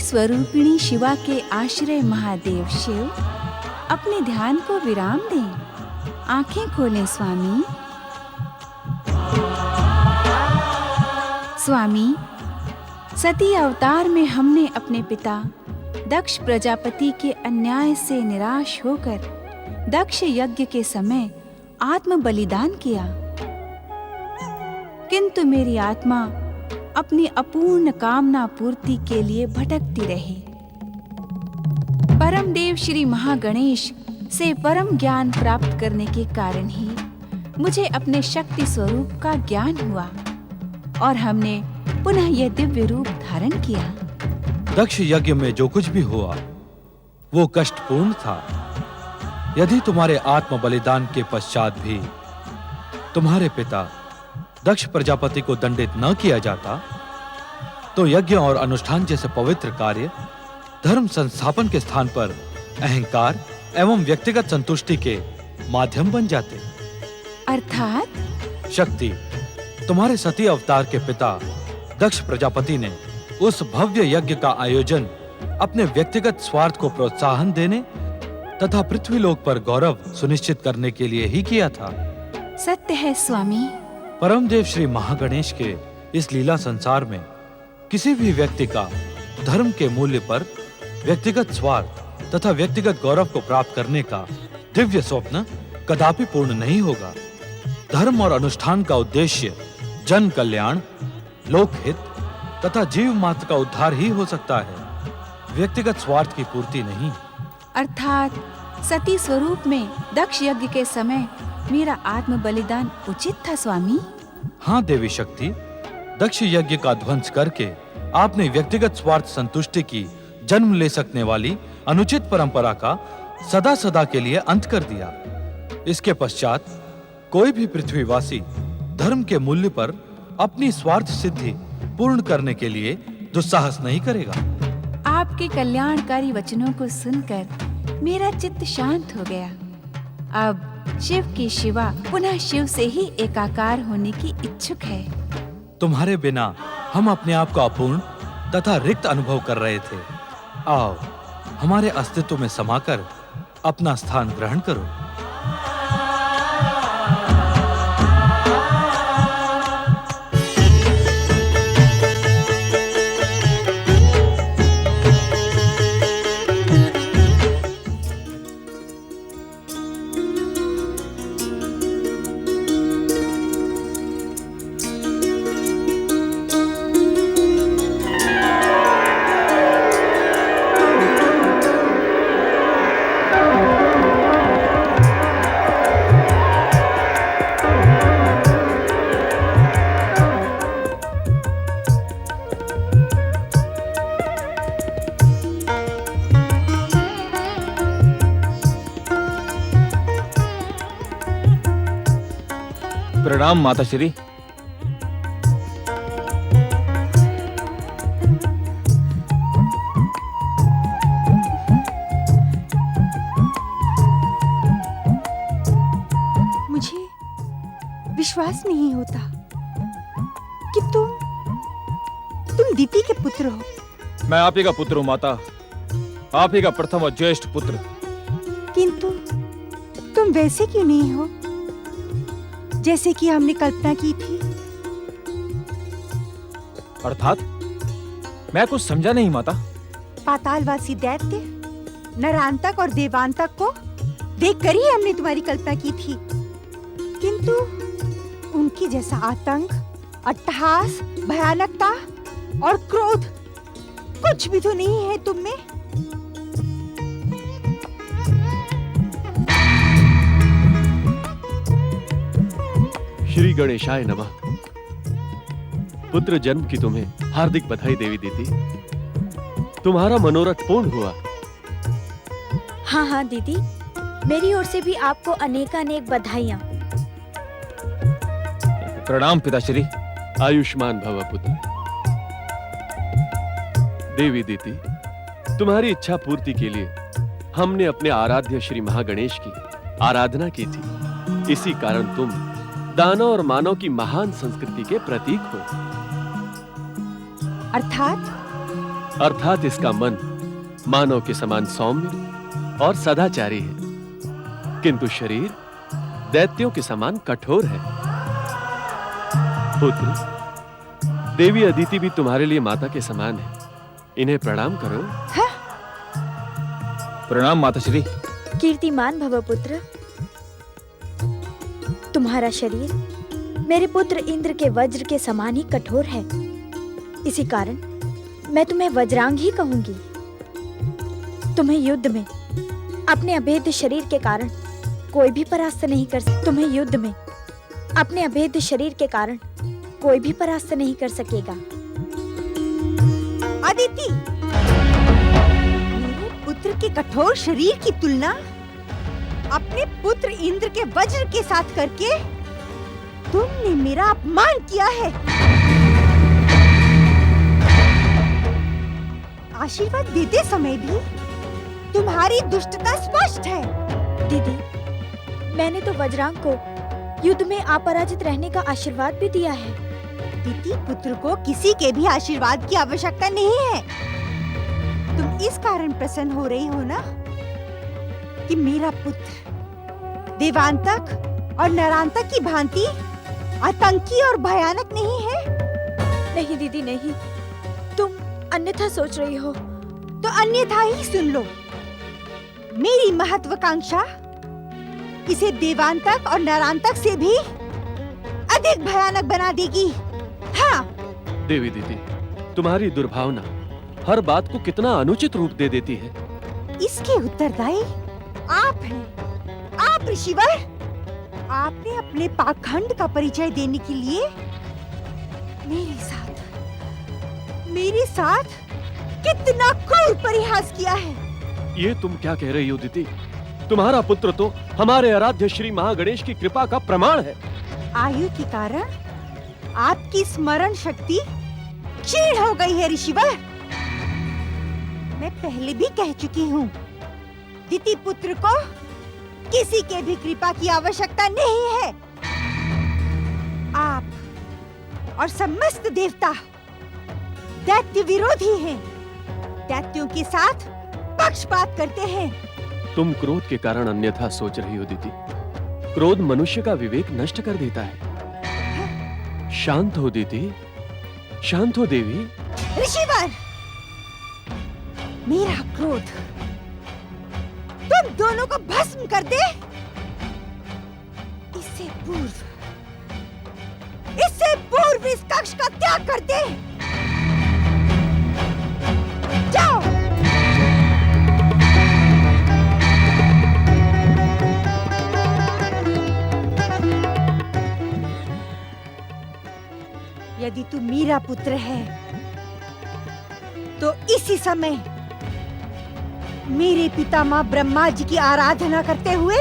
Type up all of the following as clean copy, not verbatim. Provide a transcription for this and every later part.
स्वरूपिणी शिवा के आश्रय महादेव शिव अपने ध्यान को विराम दें। आंखें खोलें स्वामी। स्वामी, सती अवतार में हमने अपने पिता दक्ष प्रजापति के अन्याय से निराश होकर दक्ष यज्ञ के समय आत्म बलिदान किया, किंतु मेरी आत्मा अपनी अपूर्ण कामना पूर्ति के लिए भटकती रही। परम देव श्री महागणेश से परम ज्ञान प्राप्त करने के कारण ही मुझे अपने शक्ति स्वरूप का ज्ञान हुआ और हमने पुनः यह दिव्य रूप धारण किया। दक्ष यज्ञ में जो कुछ भी हुआ वो कष्टपूर्ण था। यदि तुम्हारे आत्म बलिदान के पश्चात भी तुम्हारे पिता दक्ष प्रजापति को दंडित न किया जाता तो यज्ञ और अनुष्ठान जैसे पवित्र कार्य धर्म संस्थापन के स्थान पर अहंकार एवं व्यक्तिगत संतुष्टि के माध्यम बन जाते। अर्थात शक्ति, तुम्हारे सती अवतार के पिता दक्ष प्रजापति ने उस भव्य यज्ञ का आयोजन अपने व्यक्तिगत स्वार्थ को प्रोत्साहन देने तथा पृथ्वीलोक पर गौरव सुनिश्चित करने के लिए ही किया था। सत्य है स्वामी। परमदेव श्री महागणेश के इस लीला संसार में किसी भी व्यक्ति का धर्म के मूल्य पर व्यक्तिगत स्वार्थ तथा व्यक्तिगत गौरव को प्राप्त करने का दिव्य स्वप्न कदापि पूर्ण नहीं होगा। धर्म और अनुष्ठान का उद्देश्य जन कल्याण, लोकहित तथा जीव मात्र का उद्धार ही हो सकता है, व्यक्तिगत स्वार्थ की पूर्ति नहीं। अर्थात सती स्वरूप में दक्ष यज्ञ के समय मेरा आत्म बलिदान उचित था स्वामी। हाँ देवी शक्ति, दक्ष यज्ञ का ध्वंस करके आपने व्यक्तिगत स्वार्थ संतुष्टि की जन्म ले सकने वाली अनुचित परंपरा का सदा सदा के लिए अंत कर दिया। इसके पश्चात कोई भी पृथ्वीवासी धर्म के मूल्य पर अपनी स्वार्थ सिद्धि पूर्ण करने के लिए दुस्साहस नहीं करेगा। आपके कल्याणकारी वचनों को सुनकर मेरा चित्त शांत हो गया। अब शिव की शिवा पुनः शिव से ही एकाकार होने की इच्छुक है। तुम्हारे बिना हम अपने आप को अपूर्ण तथा रिक्त अनुभव कर रहे थे। आओ, हमारे अस्तित्व में समाकर अपना स्थान ग्रहण करो। प्रणाम माताश्री। मुझे विश्वास नहीं होता कि तुम दीति के पुत्र हो। मैं आप ही का पुत्र हूँ माता, आप ही का प्रथम और ज्येष्ठ पुत्र। किंतु तुम वैसे क्यों नहीं हो जैसे कि हमने कल्पना की थी? अर्थात मैं कुछ समझा नहीं माता। पातालवासी दैत्य, नरांतक और देवांतक को देखकर ही हमने तुम्हारी कल्पना की थी, किंतु उनकी जैसा आतंक, अट्टहास, भयानकता और क्रोध कुछ भी तो नहीं है तुम में। श्री गणेशाय नमः। पुत्र जन्म की तुम्हें हार्दिक बधाई देवी दीदी। तुम्हारा मनोरथ पूर्ण हुआ। हाँ हाँ दीदी, मेरी ओर से भी आपको अनेकानेक बधाइयाँ। प्रणाम पिताश्री। आयुष्मान भव पुत्र। देवी दीदी, तुम्हारी इच्छा पूर्ति के लिए हमने अपने आराध्य श्री महागणेश की आराधना की थी। इसी कारण तुम दानव और मानव की महान संस्कृति के प्रतीक हो। अर्थात अर्थात इसका मन मानव के समान सौम्य और सदाचारी है, किंतु शरीर दैत्यों के समान कठोर है। पुत्र, देवी अदिति भी तुम्हारे लिए माता के समान है, इन्हें प्रणाम करो। प्रणाम माताश्री। कीर्तिमान भव पुत्र। तुम्हारा शरीर मेरे पुत्र इंद्र के वज्र के समान ही कठोर है, इसी कारण मैं तुम्हें वज्रांग ही कहूंगी। तुम्हें युद्ध में अपने अभेद्य शरीर के कारण कोई भी परास्त नहीं कर तुम्हें युद्ध में अपने अभेद्य शरीर के कारण कोई भी परास्त नहीं कर सकेगा। अदिति, मेरे पुत्र के कठोर शरीर की तुलना अपने पुत्र इंद्र के वज्र के साथ करके तुमने मेरा अपमान किया है। आशीर्वाद देते समय भी तुम्हारी दुष्टता स्पष्ट है। दीदी, मैंने तो वज्रांग को युद्ध में अपराजित रहने का आशीर्वाद भी दिया है। दिति पुत्र को किसी के भी आशीर्वाद की आवश्यकता नहीं है। तुम इस कारण प्रसन्न हो रही हो ना कि मेरा पुत्र देवांतक और नरांतक की भांति आतंकी और भयानक नहीं है। नहीं दीदी नहीं, तुम अन्यथा सोच रही हो। तो अन्यथा ही सुन लो। मेरी महत्वाकांक्षा इसे देवांतक और नरांतक से भी अधिक भयानक बना देगी। हाँ। देवी दीदी, तुम्हारी दुर्भावना हर बात को कितना अनुचित रूप दे देती है। इसके उत्तरदायी आप हैं। आप ऋषिवर, आपने अपने पाखंड का परिचय देने के लिए मेरे साथ कितना क्रूर परिहास किया है। ये तुम क्या कह रही हो दीदी? तुम्हारा पुत्र तो हमारे आराध्य श्री महागणेश की कृपा का प्रमाण है। आयु के कारण आपकी स्मरण शक्ति क्षीण हो गई है ऋषिवर। मैं पहले भी कह चुकी हूँ, दिति पुत्र को किसी के भी कृपा की आवश्यकता नहीं है। आप और समस्त देवता दैत्य विरोधी हैं। दैत्यों के साथ पक्षपात करते हैं। तुम क्रोध के कारण अन्यथा सोच रही हो दीदी। क्रोध मनुष्य का विवेक नष्ट कर देता है। शांत हो दीदी, शांत हो देवी। ऋषिवर, मेरा क्रोध तुम दोनों को भस्म कर दे, इससे पूर्व इस कक्ष का त्याग कर दे। जाओ। यदि तू मेरा पुत्र है तो इसी समय मेरे पितामह ब्रह्मा जी की आराधना करते हुए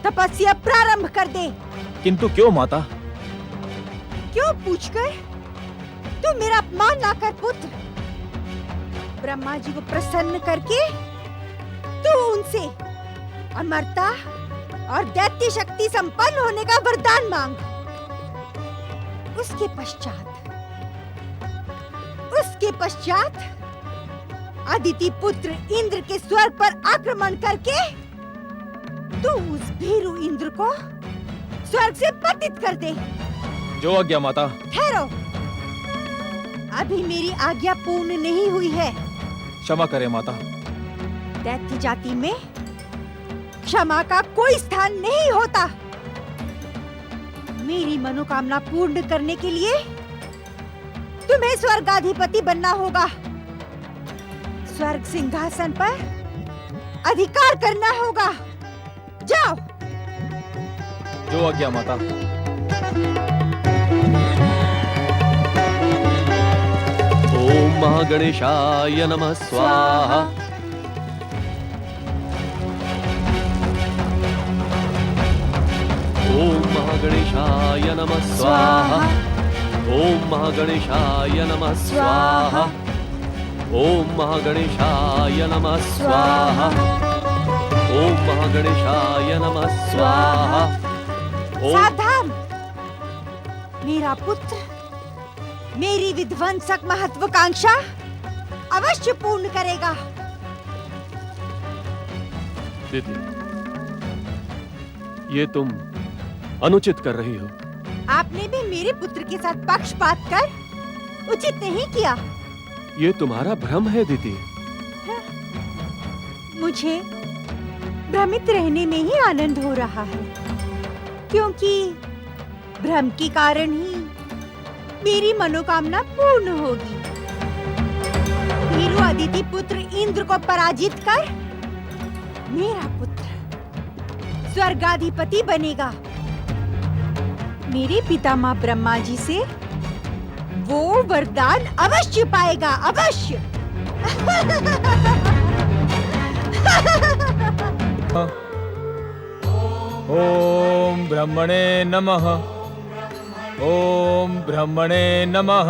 तपस्या प्रारंभ कर दे। किंतु क्यों माता? क्यों पूछकर? तू मेरा अपमान ना कर पुत्र। ब्रह्मा जी को प्रसन्न करके तू उनसे अमरता और दैत्य शक्ति संपन्न होने का वरदान मांग। उसके पश्चात अदिति पुत्र इंद्र के स्वर्ग पर आक्रमण करके तू उस भीरु इंद्र को स्वर्ग से पतित कर दे। जो आज्ञा माता। ठहरो, अभी मेरी आज्ञा पूर्ण नहीं हुई है। क्षमा करें माता। दैत्य जाति में क्षमा का कोई स्थान नहीं होता। मेरी मनोकामना पूर्ण करने के लिए तुम्हें स्वर्गाधिपति बनना होगा। स्वर्ग सिंहासन पर अधिकार करना होगा। जाओ। जो आज्ञा माता। ओम महागणेशाय नमः स्वाहा। ओम महागणेशाय नमः स्वाहा। ओम महागणेशाय नमः स्वाहा। ओम महागणेशाय नमः स्वाहा। ओम महागणेशाय नमः स्वाहा। सावधान! मेरा पुत्र मेरी विध्वंसक महत्वाकांक्षा अवश्य पूर्ण करेगा। दीदी, ये तुम अनुचित कर रही हो। आपने भी मेरे पुत्र के साथ पक्षपात कर उचित नहीं किया। ये तुम्हारा भ्रम है दीदी। मुझे भ्रमित रहने में ही आनंद हो रहा है, क्योंकि भ्रम के कारण ही मेरी मनोकामना पूर्ण होगी। वीरू अदिति पुत्र इंद्र को पराजित कर मेरा पुत्र स्वर्गाधिपति बनेगा। मेरे पितामह ब्रह्मा जी से वो वरदान अवश्य पाएगा, अवश्य। ओम ब्रह्मणे नमः। ओम ब्रह्मणे नमः।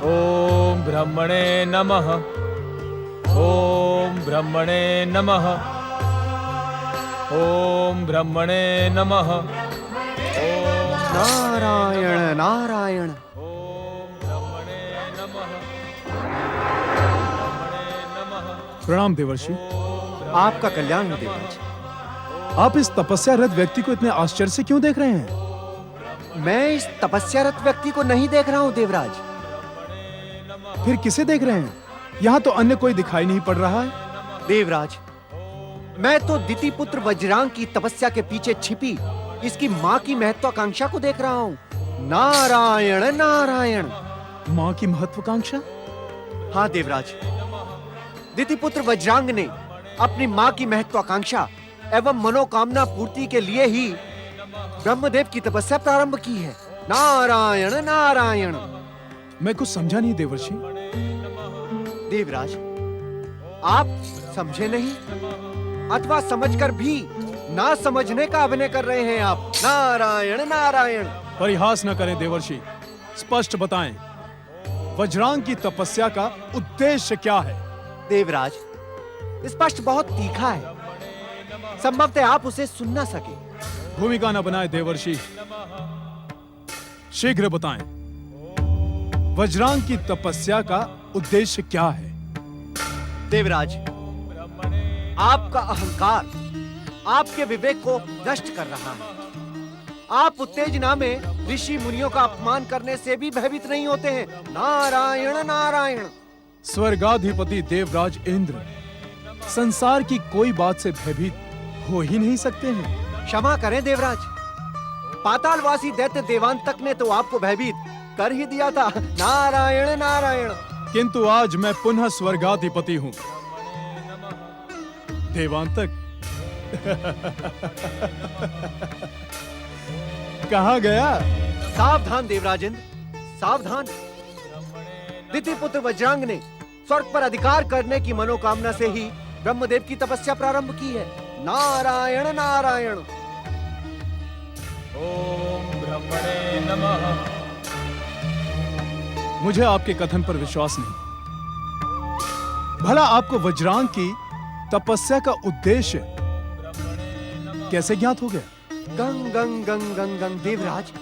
ओम ब्रह्मणे नमः। ओम ब्रह्मणे नमः। ओम ब्रह्मणे नमः। नारायण नारायण। ओम ब्रह्मणे नमः। प्रणाम देवर्षि। आपका कल्याण हो देवराज। आप इस तपस्यारत व्यक्ति को इतने आश्चर्य से क्यों देख रहे हैं? मैं इस तपस्यारत व्यक्ति को नहीं देख रहा हूँ देवराज। फिर किसे देख रहे हैं? यहाँ तो अन्य कोई दिखाई नहीं पड़ रहा है। देवराज, मैं तो दिति पुत्र वज्रांग की तपस्या के पीछे छिपी इसकी माँ की महत्वाकांक्षा को देख रहा हूँ। नारायण नारायण। माँ की महत्वाकांक्षा? हाँ देवराज, दिति पुत्र वज्रांग ने अपनी माँ की महत्वाकांक्षा एवं मनोकामना पूर्ति के लिए ही ब्रह्मदेव की तपस्या प्रारंभ की है। नारायण नारायण। मैं कुछ समझा नहीं देवर्षि। देवराज, आप समझे नहीं अथवा समझकर भी ना समझने का अभिनय कर रहे हैं आप। नारायण नारायण। परिहास न करें देवर्षि, स्पष्ट बताएं, वज्रांग की तपस्या का उद्देश्य क्या है? देवराज, स्पष्ट बहुत तीखा है, संभवतः आप उसे सुन ना सके। भूमिका न बनाए देवर्षि, शीघ्र बताएं, वज्रांग की तपस्या का उद्देश्य क्या है? देवराज, आपका अहंकार आपके विवेक को नष्ट कर रहा है। आप उत्तेजना में ऋषि मुनियों का अपमान करने से भी भयभीत नहीं होते हैं। नारायण नारायण। स्वर्गाधिपति देवराज इंद्र संसार की कोई बात से भयभीत हो ही नहीं सकते हैं। क्षमा करें देवराज, पातालवासी दैत्य देवांतक ने तो आपको भयभीत कर ही दिया था। नारायण नारायण। किंतु आज मैं पुनः स्वर्गाधिपति हूं। देवांतक कहाँ गया? सावधान देवराजेंद्र, सावधान। दिति पुत्र वज्रांग ने स्वर्ग पर अधिकार करने की मनोकामना से ही ब्रह्मदेव की तपस्या प्रारंभ की है। नारायण नारायण। ओम ब्रह्मणे नमः। मुझे आपके कथन पर विश्वास नहीं। भला आपको वज्रांग की तपस्या का उद्देश्य कैसे ज्ञात हो गया? गंग गंग गंग गंग गंग। देवराज,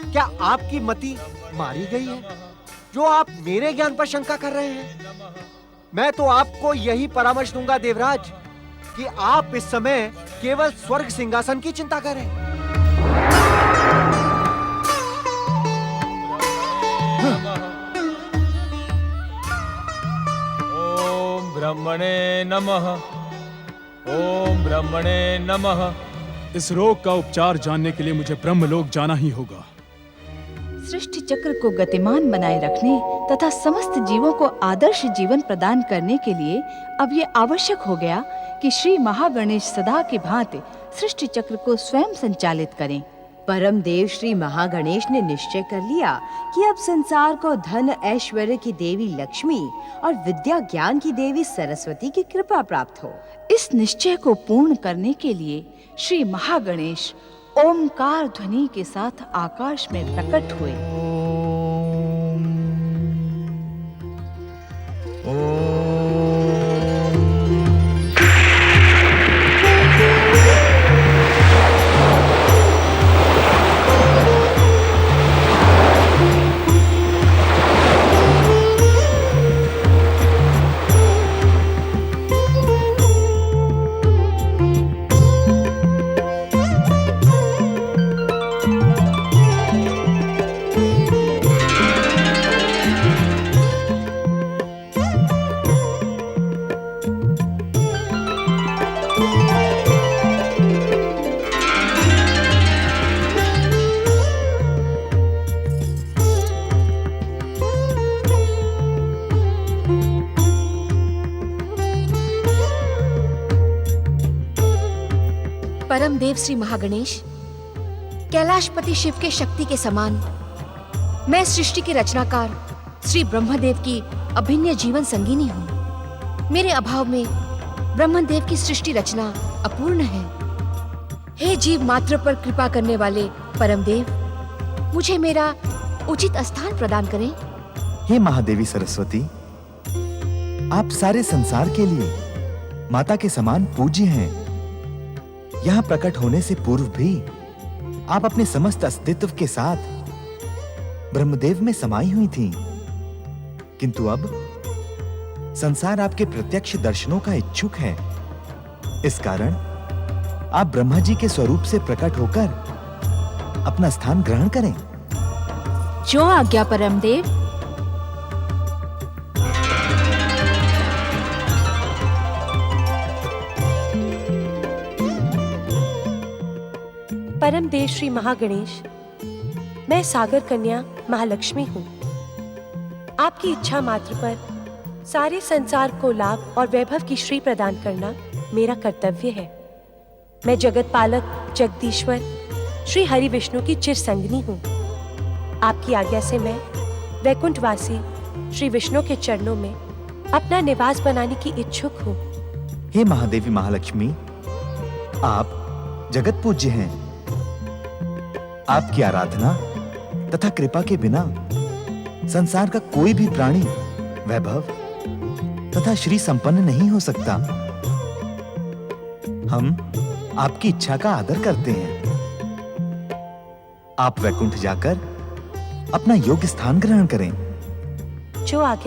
क्या आपकी मति मारी गई है जो आप मेरे ज्ञान पर शंका कर रहे हैं? मैं तो आपको यही परामर्श दूंगा देवराज कि आप इस समय केवल स्वर्ग सिंहासन की चिंता करें। ओम ब्रह्मणे नमः। ओम ब्रह्मणे नमः। इस रोग का उपचार जानने के लिए मुझे ब्रह्मलोक जाना ही होगा। सृष्टि चक्र को गतिमान बनाए रखने तथा समस्त जीवों को आदर्श जीवन प्रदान करने के लिए अब ये आवश्यक हो गया कि श्री महागणेश सदा की भांति सृष्टि चक्र को स्वयं संचालित करें। परम देव श्री महागणेश ने निश्चय कर लिया कि अब संसार को धन ऐश्वर्य की देवी लक्ष्मी और विद्या ज्ञान की देवी सरस्वती की कृपा प्राप्त हो। इस निश्चय को पूर्ण करने के लिए श्री महागणेश ओमकार ध्वनि के साथ आकाश में प्रकट हुए। परमदेव श्री महागणेश, कैलाशपति शिव के शक्ति के समान मैं सृष्टि के रचनाकार श्री ब्रह्मदेव की अभिन्न जीवन संगिनी हूँ। मेरे अभाव में ब्रह्मदेव की सृष्टि रचना अपूर्ण है। हे जीव मात्र पर कृपा करने वाले परमदेव, मुझे मेरा उचित स्थान प्रदान करें। हे महादेवी सरस्वती, आप सारे संसार के लिए माता के समान पूज्य हैं। यहाँ प्रकट होने से पूर्व भी आप अपने समस्त अस्तित्व के साथ ब्रह्मदेव में समाई हुई थीं। किंतु अब संसार आपके प्रत्यक्ष दर्शनों का इच्छुक है। इस कारण आप ब्रह्मा जी के स्वरूप से प्रकट होकर अपना स्थान ग्रहण करें। जो आज्ञा परमदेव। परमदेव श्री महागणेश, मैं सागर कन्या महालक्ष्मी हूँ। आपकी इच्छा मात्र पर सारे संसार को लाभ और वैभव की श्री प्रदान करना मेरा कर्तव्य है। मैं जगत पालक जगदीश्वर श्री हरि विष्णु की चिर संगिनी हूँ। आपकी आज्ञा से मैं वैकुंठवासी श्री विष्णु के चरणों में अपना निवास बनाने की इच्छुक हूँ। हे महादेवी महालक्ष्मी, आप जगत पूज्य हैं। आपकी आराधना तथा कृपा के बिना संसार का कोई भी प्राणी वैभव तथा श्री संपन्न नहीं हो सकता। हम आपकी इच्छा का आदर करते हैं। आप वैकुंठ जाकर अपना योग्य स्थान ग्रहण करें। जो आज्ञा